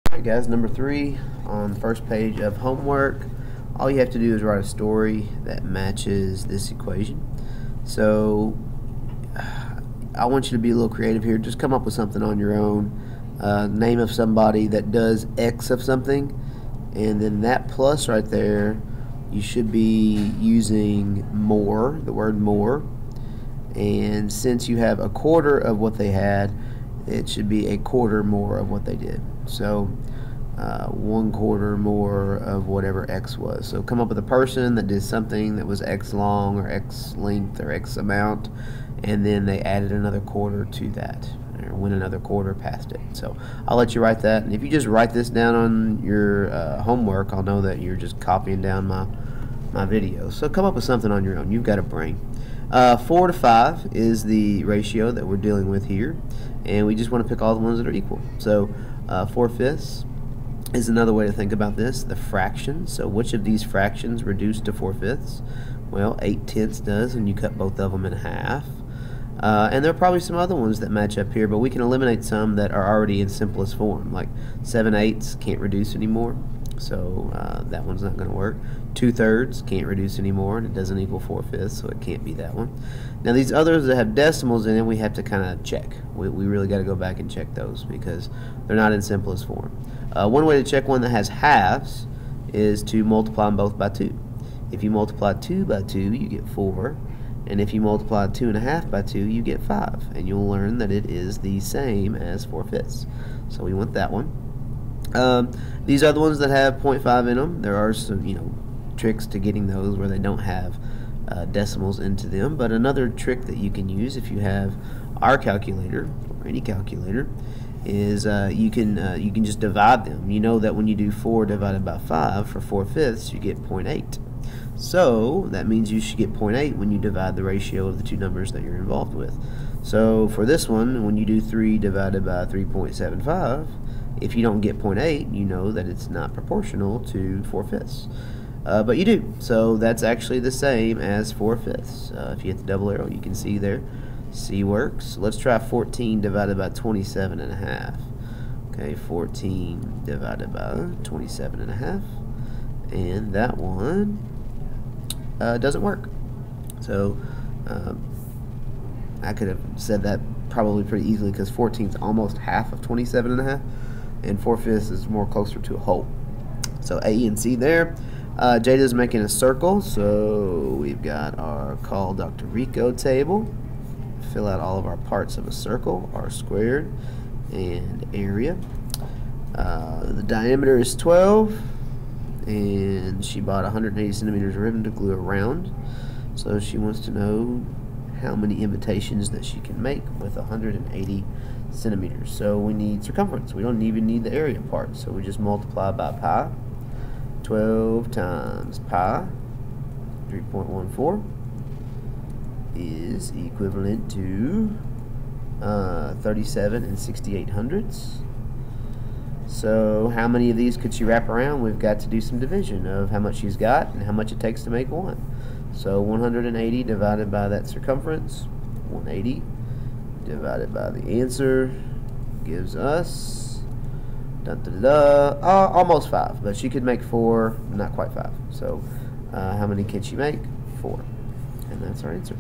Alright guys, number 3 on the first page of homework. All you have to do is write a story that matches this equation. So I want you to be a little creative here. Just come up with something on your own. Name of somebody that does X of something, and then that plus right there, you should be using more, the word more. And since you have a quarter of what they had, it should be a quarter more of what they did. So 1/4 more of whatever X was. So come up with a person that did something that was X long or X length or X amount, and then they added another quarter to that, or went another quarter past it. So I'll let you write that, and if you just write this down on your homework, I'll know that you're just copying down my videos. So come up with something on your own. You've got a brain. 4 to 5 is the ratio that we're dealing with here, and we just want to pick all the ones that are equal. So 4/5 is another way to think about this, the fraction. So which of these fractions reduce to 4/5? Well, 8/10 does, and you cut both of them in half. And there are probably some other ones that match up here, but we can eliminate some that are already in simplest form, like 7/8 can't reduce anymore, so that one's not going to work. 2/3 can't reduce anymore, and it doesn't equal 4/5, so it can't be that one. Now these others that have decimals in them, we have to kind of check. We really got to go back and check those because they're not in simplest form. One way to check one that has halves is to multiply them both by 2. If you multiply 2 by 2, you get 4. And if you multiply 2.5 by 2, you get 5. And you'll learn that it is the same as 4/5. So we want that one. These are the ones that have 0.5 in them. There are some, tricks to getting those where they don't have decimals into them. But another trick that you can use if you have our calculator or any calculator is you can just divide them. You know that when you do 4 divided by 5 for 4/5, you get 0.8. So that means you should get 0.8 when you divide the ratio of the two numbers that you're involved with. So for this one, when you do 3 divided by 3.75, if you don't get 0.8, you know that it's not proportional to 4/5. But you do. So that's actually the same as 4/5. If you hit the double arrow, you can see there. C works. Let's try 14 divided by 27.5. Okay, 14 divided by 27.5. And that one doesn't work. So I could have said that probably pretty easily because 14 is almost half of 27.5, and 4/5 is more closer to a whole. So A and C there. Jada's making a circle, so we've got our Call Dr. Rico table. Fill out all of our parts of a circle, r squared, and area. The diameter is 12. And she bought 180 centimeters of ribbon to glue around. So she wants to know how many invitations that she can make with 180 centimeters. So we need circumference. We don't even need the area part. So we just multiply by pi. 12 times pi, 3.14, is equivalent to 37 and 68/100ths. So how many of these could she wrap around? We've got to do some division of how much she's got and how much it takes to make one. So 180 divided by that circumference, 180 divided by the answer gives us almost 5, but she could make 4, not quite 5. So how many can she make? 4. And that's our answer.